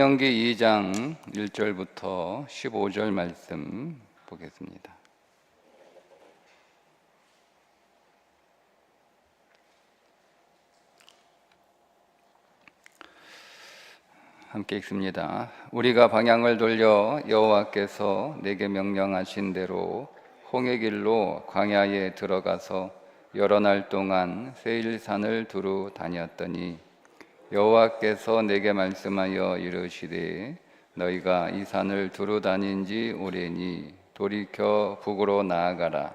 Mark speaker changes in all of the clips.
Speaker 1: 신명기 2장 1절부터 15절 말씀 보겠습니다. 함께 읽습니다. 우리가 방향을 돌려 여호와께서 내게 명령하신 대로 홍해 길로 광야에 들어가서 여러 날 동안 세일산을 두루 다녔더니 여호와께서 내게 말씀하여 이르시되 너희가 이 산을 두루 다닌 지 오래니 돌이켜 북으로 나아가라.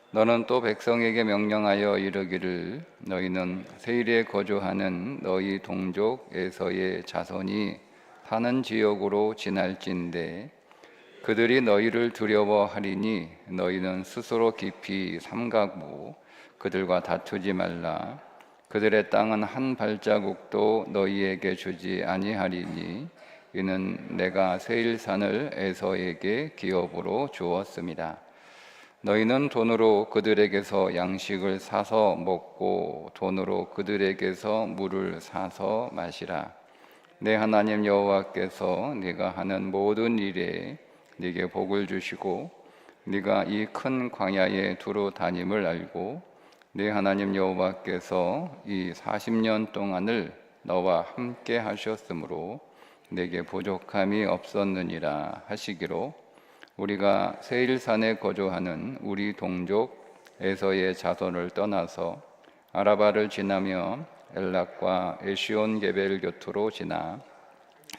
Speaker 1: 너는 또 백성에게 명령하여 이르기를 너희는 세일에 거주하는 너희 동족 에서의 자손이 사는 지역으로 지날진대 그들이 너희를 두려워하리니 너희는 스스로 깊이 삼가고 그들과 다투지 말라. 그들의 땅은 한 발자국도 너희에게 주지 아니하리니 이는 내가 세일산을 에서에게 기업으로 주었습니다. 너희는 돈으로 그들에게서 양식을 사서 먹고 돈으로 그들에게서 물을 사서 마시라. 내 하나님 여호와께서 네가 하는 모든 일에 네게 복을 주시고 네가 이 큰 광야에 두루 다님을 알고 네 하나님 여호와께서 이 40년 동안을 너와 함께 하셨으므로 내게 부족함이 없었느니라 하시기로 우리가 세일산에 거주하는 우리 동족 에서의 자손을 떠나서 아라바를 지나며 엘락과 에시온 게벨 곁으로 지나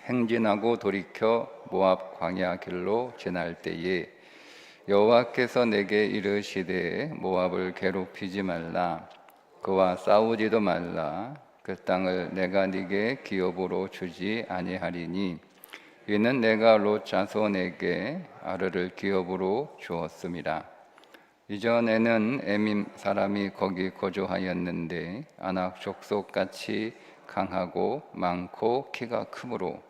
Speaker 1: 행진하고 돌이켜 모압 광야 길로 지날 때에 여호와께서 내게 이르시되 모압을 괴롭히지 말라. 그와 싸우지도 말라. 그 땅을 내가 네게 기업으로 주지 아니하리니 이는 내가 롯 자손에게 아르를 기업으로 주었습니다. 이전에는 에밈 사람이 거기 거주하였는데 아낙 족속같이 강하고 많고 키가 크므로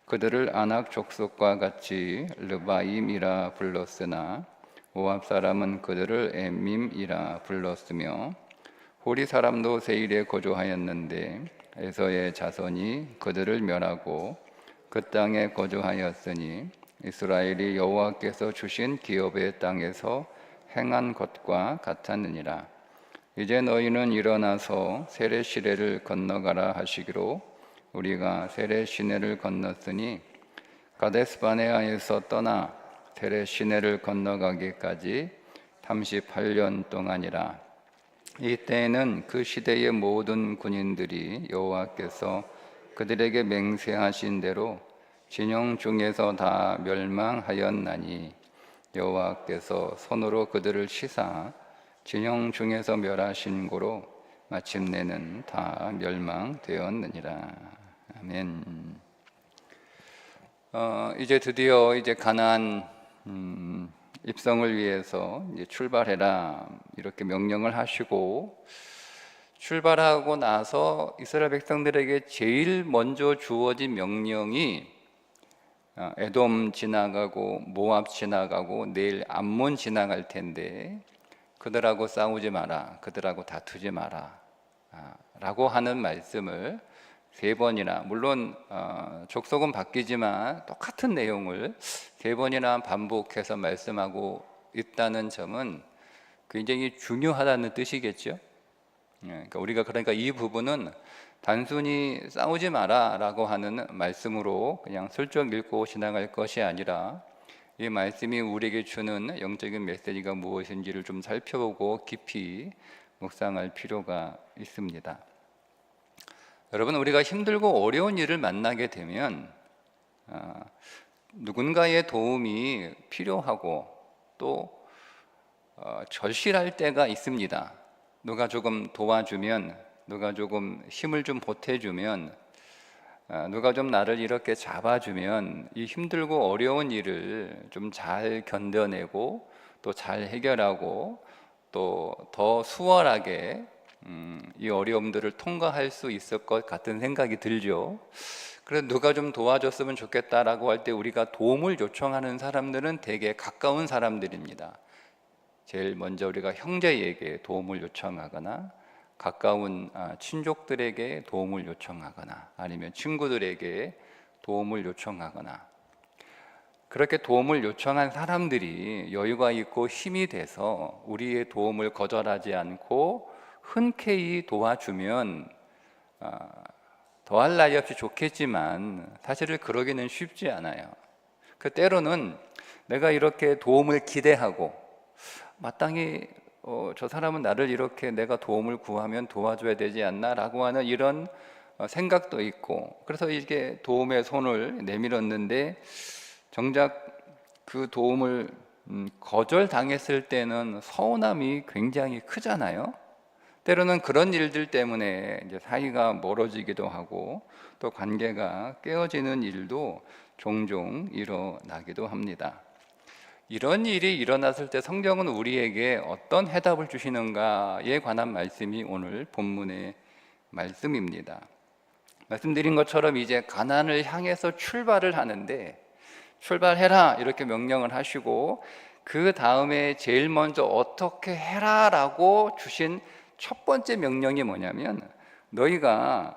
Speaker 1: 그들을 아낙 족속과 같이 르바임이라 불렀으나 모압 사람은 그들을 에밈이라 불렀으며 호리 사람도 세일에 거주하였는데 에서의 자손이 그들을 멸하고 그 땅에 거주하였으니 이스라엘이 여호와께서 주신 기업의 땅에서 행한 것과 같았느니라. 이제 너희는 일어나서 세례 시내를 건너가라 하시기로 우리가 세례 시내를 건넜으니 가데스 바네아에서 떠나 세례 시내를 건너가기까지 38년 동안이라. 이때에는 그 시대의 모든 군인들이 여호와께서 그들에게 맹세하신 대로 진영 중에서 다 멸망하였나니 여호와께서 손으로 그들을 치사 진영 중에서 멸하신 고로 마침내는 다 멸망되었느니라. 아멘. 이제 드디어 가나안 입성을 위해서 이제 출발해라 이렇게 명령을 하시고 출발하고 나서 이스라엘 백성들에게 제일 먼저 주어진 명령이 에돔 지나가고 모압 지나가고 내일 암몬 지나갈 텐데 그들하고 싸우지 마라, 그들하고 다투지 마라 라고 하는 말씀을 3번이나, 물론 족속은 바뀌지만 똑같은 내용을 3번이나 반복해서 말씀하고 있다는 점은 굉장히 중요하다는 뜻이겠죠. 그러니까 이 부분은 단순히 싸우지 마라 라고 하는 말씀으로 그냥 슬쩍 읽고 지나갈 것이 아니라 이 말씀이 우리에게 주는 영적인 메시지가 무엇인지를 좀 살펴보고 깊이 묵상할 필요가 있습니다. 여러분, 우리가 힘들고 어려운 일을 만나게 되면 누군가의 도움이 필요하고 또 절실할 때가 있습니다. 누가 조금 도와주면, 누가 조금 힘을 좀 보태주면, 누가 좀 나를 이렇게 잡아주면 이 힘들고 어려운 일을 좀 잘 견뎌내고 또 잘 해결하고 또 더 수월하게 이 어려움들을 통과할 수 있을 것 같은 생각이 들죠. 그래서 누가 좀 도와줬으면 좋겠다라고 할 때 우리가 도움을 요청하는 사람들은 되게 가까운 사람들입니다. 제일 먼저 우리가 형제에게 도움을 요청하거나 가까운 친족들에게 도움을 요청하거나 아니면 친구들에게 도움을 요청하거나 그렇게 도움을 요청한 사람들이 여유가 있고 힘이 돼서 우리의 도움을 거절하지 않고 흔쾌히 도와주면 더할 나위 없이 좋겠지만 사실은 그러기는 쉽지 않아요. 그 때로는 내가 이렇게 도움을 기대하고 마땅히 저 사람은 나를 이렇게 내가 도움을 구하면 도와줘야 되지 않나 라고 하는 이런 생각도 있고, 그래서 이게 도움의 손을 내밀었는데 정작 그 도움을 거절당했을 때는 서운함이 굉장히 크잖아요. 때로는 그런 일들 때문에 이제 사이가 멀어지기도 하고 또 관계가 깨어지는 일도 종종 일어나기도 합니다. 이런 일이 일어났을 때 성경은 우리에게 어떤 해답을 주시는가에 관한 말씀이 오늘 본문의 말씀입니다. 말씀드린 것처럼 이제 가나안을 향해서 출발을 하는데 출발해라 이렇게 명령을 하시고 그 다음에 제일 먼저 어떻게 해라라고 주신 첫 번째 명령이 뭐냐면 너희가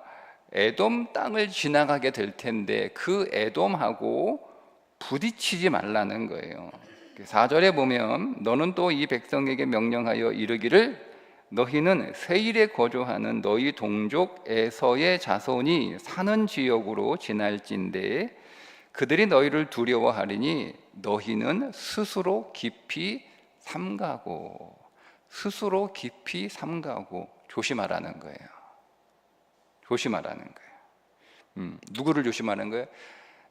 Speaker 1: 에돔 땅을 지나가게 될 텐데 그 에돔하고 부딪히지 말라는 거예요. 4절에 보면 너는 또 이 백성에게 명령하여 이르기를 너희는 세일에 거주하는 너희 동족 에서의 자손이 사는 지역으로 지날진대 그들이 너희를 두려워하리니 너희는 스스로 깊이 삼가고 스스로 깊이 삼가고 조심하라는 거예요. 조심하라는 거예요. 누구를 조심하는 거예요?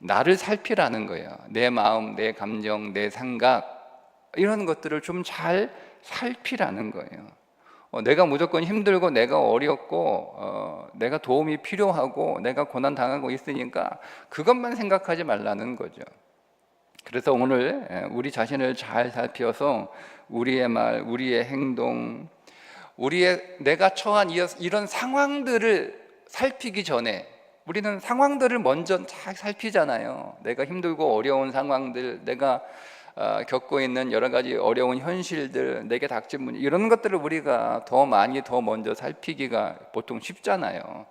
Speaker 1: 나를 살피라는 거예요. 내 마음, 내 감정, 내 생각 이런 것들을 좀 잘 살피라는 거예요. 내가 무조건 힘들고 내가 어렵고 내가 도움이 필요하고 내가 고난 당하고 있으니까 그것만 생각하지 말라는 거죠. 그래서 오늘 우리 자신을 잘 살펴서 우리의 말, 우리의 행동, 내가 처한 이런 상황들을 살피기 전에 우리는 상황들을 먼저 잘 살피잖아요. 내가 힘들고 어려운 상황들, 내가 겪고 있는 여러 가지 어려운 현실들, 내게 닥친 문제 이런 것들을 우리가 더 먼저 살피기가 보통 쉽잖아요.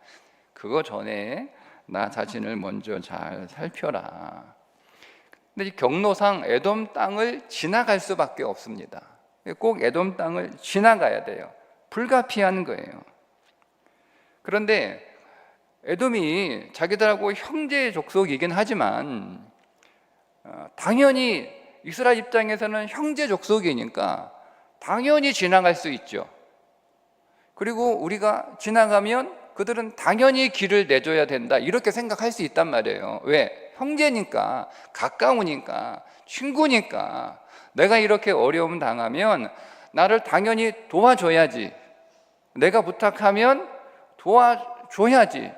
Speaker 1: 그거 전에 나 자신을 먼저 잘 살펴라. 근데 이 경로상 에돔 땅을 지나갈 수밖에 없습니다. 꼭 에돔 땅을 지나가야 돼요. 불가피한 거예요. 그런데 에돔이 자기들하고 형제 족속이긴 하지만 당연히 이스라엘 입장에서는 형제 족속이니까 당연히 지나갈 수 있죠. 그리고 우리가 지나가면 그들은 당연히 길을 내줘야 된다 이렇게 생각할 수 있단 말이에요. 왜? 형제니까, 가까우니까, 친구니까 내가 이렇게 어려움 당하면 나를 당연히 도와줘야지. 내가 부탁하면 도와줘야지.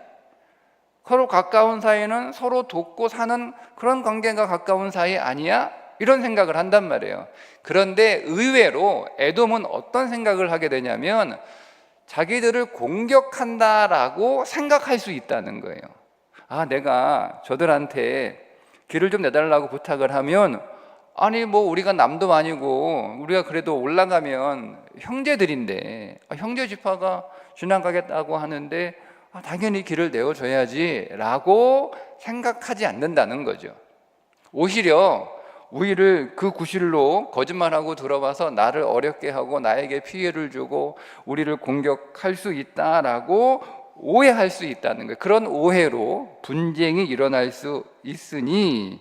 Speaker 1: 서로 가까운 사이는 서로 돕고 사는 그런 관계가 가까운 사이 아니야? 이런 생각을 한단 말이에요. 그런데 의외로 에돔은 어떤 생각을 하게 되냐면 자기들을 공격한다라고 생각할 수 있다는 거예요. 내가 저들한테 길을 좀 내달라고 부탁을 하면 우리가 남도 아니고 우리가 그래도 올라가면 형제들인데 형제 지파가 지나가겠다고 하는데 당연히 길을 내어줘야지 라고 생각하지 않는다는 거죠. 오히려 우리를 그 구실로 거짓말하고 들어와서 나를 어렵게 하고 나에게 피해를 주고 우리를 공격할 수 있다라고 오해할 수 있다는 거예요. 그런 오해로 분쟁이 일어날 수 있으니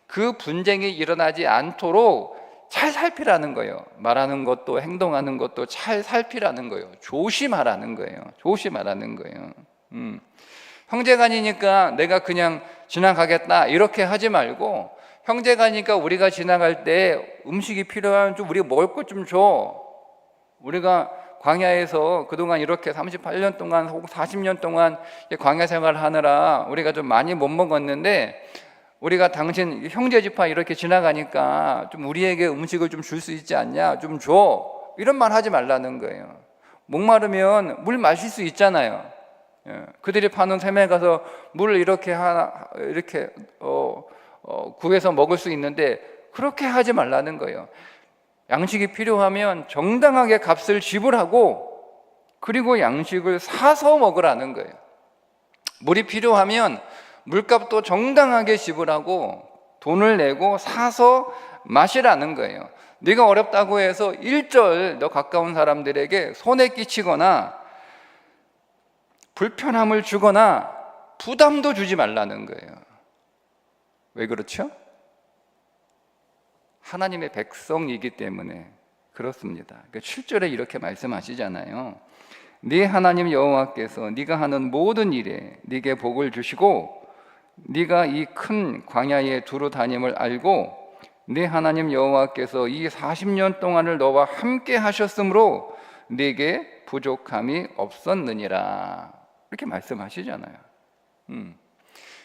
Speaker 1: 그 분쟁이 일어나지 않도록 잘 살피라는 거예요. 말하는 것도 행동하는 것도 잘 살피라는 거예요. 조심하라는 거예요. 조심하라는 거예요. 형제간이니까 내가 그냥 지나가겠다 이렇게 하지 말고 형제간이니까 우리가 지나갈 때 음식이 필요하면 좀 우리가 먹을 것 좀 줘. 우리가 광야에서 그동안 이렇게 38년 동안 혹은 40년 동안 광야 생활을 하느라 우리가 좀 많이 못 먹었는데 우리가 당신 형제 지파 이렇게 지나가니까 좀 우리에게 음식을 좀 줄 수 있지 않냐? 좀 줘. 이런 말 하지 말라는 거예요. 목마르면 물 마실 수 있잖아요. 그들이 파는 샘에 가서 물을 이렇게 구해서 먹을 수 있는데 그렇게 하지 말라는 거예요. 양식이 필요하면 정당하게 값을 지불하고 그리고 양식을 사서 먹으라는 거예요. 물이 필요하면 물값도 정당하게 지불하고 돈을 내고 사서 마시라는 거예요. 네가 어렵다고 해서 일절 너 가까운 사람들에게 손해 끼치거나 불편함을 주거나 부담도 주지 말라는 거예요. 왜 그렇죠? 하나님의 백성이기 때문에 그렇습니다. 7절에 이렇게 말씀하시잖아요. 네 하나님 여호와께서 네가 하는 모든 일에 네게 복을 주시고 네가 이 큰 광야에 두루 다님을 알고 네 하나님 여호와께서 이 40년 동안을 너와 함께 하셨으므로 네게 부족함이 없었느니라. 이렇게 말씀하시잖아요.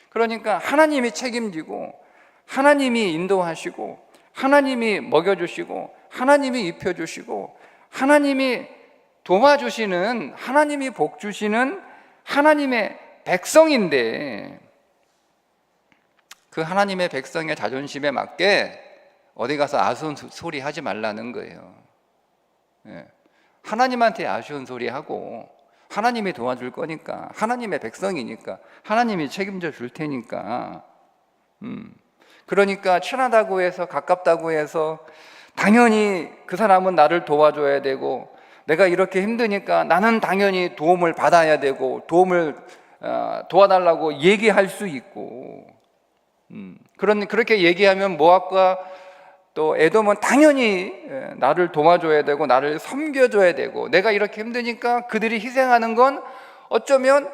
Speaker 1: 그러니까 하나님이 책임지고 하나님이 인도하시고 하나님이 먹여주시고 하나님이 입혀주시고 하나님이 도와주시는, 하나님이 복 주시는 하나님의 백성인데, 그 하나님의 백성의 자존심에 맞게 어디 가서 아쉬운 소리 하지 말라는 거예요. 하나님한테 아쉬운 소리 하고 하나님이 도와줄 거니까, 하나님의 백성이니까 하나님이 책임져 줄 테니까. 그러니까 친하다고 해서, 가깝다고 해서 당연히 그 사람은 나를 도와줘야 되고, 내가 이렇게 힘드니까 나는 당연히 도움을 받아야 되고, 도움을 도와달라고 얘기할 수 있고, 그렇게 얘기하면 모압과 또 에돔은 당연히 나를 도와줘야 되고 나를 섬겨줘야 되고, 내가 이렇게 힘드니까 그들이 희생하는 건 어쩌면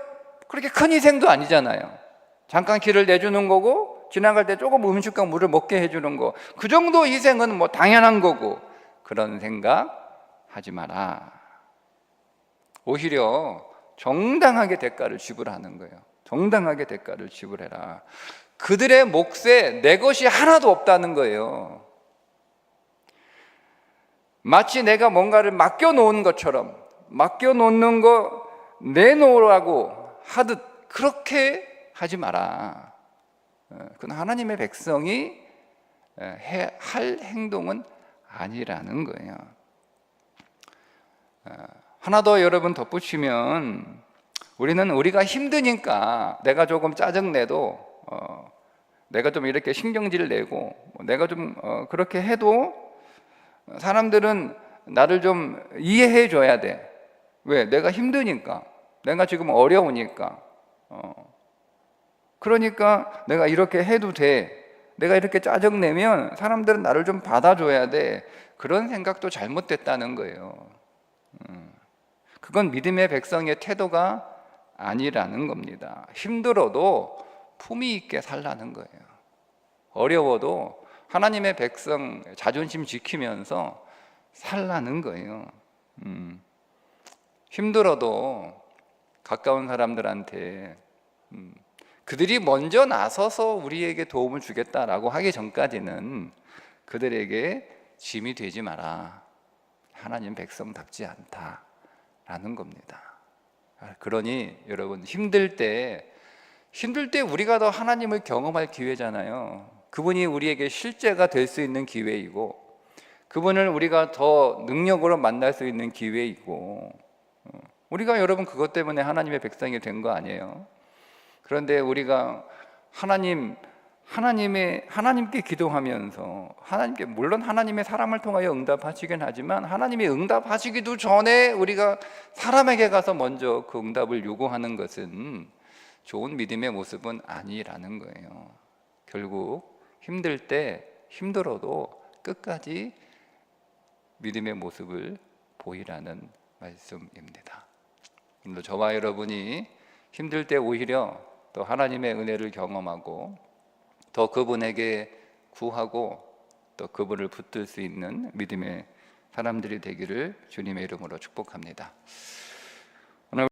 Speaker 1: 그렇게 큰 희생도 아니잖아요. 잠깐 길을 내주는 거고 지나갈 때 조금 음식과 물을 먹게 해주는 거, 그 정도 희생은 뭐 당연한 거고, 그런 생각 하지 마라. 오히려 정당하게 대가를 지불하는 거예요. 정당하게 대가를 지불해라. 그들의 몫에 내 것이 하나도 없다는 거예요. 마치 내가 뭔가를 맡겨놓은 것처럼, 맡겨놓는 거 내놓으라고 하듯 그렇게 하지 마라. 그건 하나님의 백성이 할 행동은 아니라는 거예요. 하나 더 여러분 덧붙이면, 우리가 힘드니까 내가 조금 짜증내도, 내가 좀 이렇게 신경질 내고, 내가 좀 그렇게 해도 사람들은 나를 좀 이해해 줘야 돼. 왜? 내가 힘드니까, 내가 지금 어려우니까. 그러니까 내가 이렇게 해도 돼. 내가 이렇게 짜증내면 사람들은 나를 좀 받아줘야 돼. 그런 생각도 잘못됐다는 거예요. 그건 믿음의 백성의 태도가 아니라는 겁니다. 힘들어도 품위 있게 살라는 거예요. 어려워도 하나님의 백성 자존심 지키면서 살라는 거예요. 힘들어도 가까운 사람들한테 그들이 먼저 나서서 우리에게 도움을 주겠다라고 하기 전까지는 그들에게 짐이 되지 마라. 하나님 백성답지 않다라는 겁니다. 그러니 여러분, 힘들 때 우리가 더 하나님을 경험할 기회잖아요. 그분이 우리에게 실제가 될 수 있는 기회이고, 그분을 우리가 더 능력으로 만날 수 있는 기회이고, 우리가 여러분 그것 때문에 하나님의 백성이 된 거 아니에요? 그런데 우리가 하나님께 기도하면서, 물론 하나님의 사람을 통하여 응답하시긴 하지만, 하나님이 응답하시기도 전에 우리가 사람에게 가서 먼저 그 응답을 요구하는 것은 좋은 믿음의 모습은 아니라는 거예요. 결국 힘들 때, 힘들어도 끝까지 믿음의 모습을 보이라는 말씀입니다. 오늘도 저와 여러분이 힘들 때 오히려 또 하나님의 은혜를 경험하고, 더 그분에게 구하고, 또 그분을 붙들 수 있는 믿음의 사람들이 되기를 주님의 이름으로 축복합니다.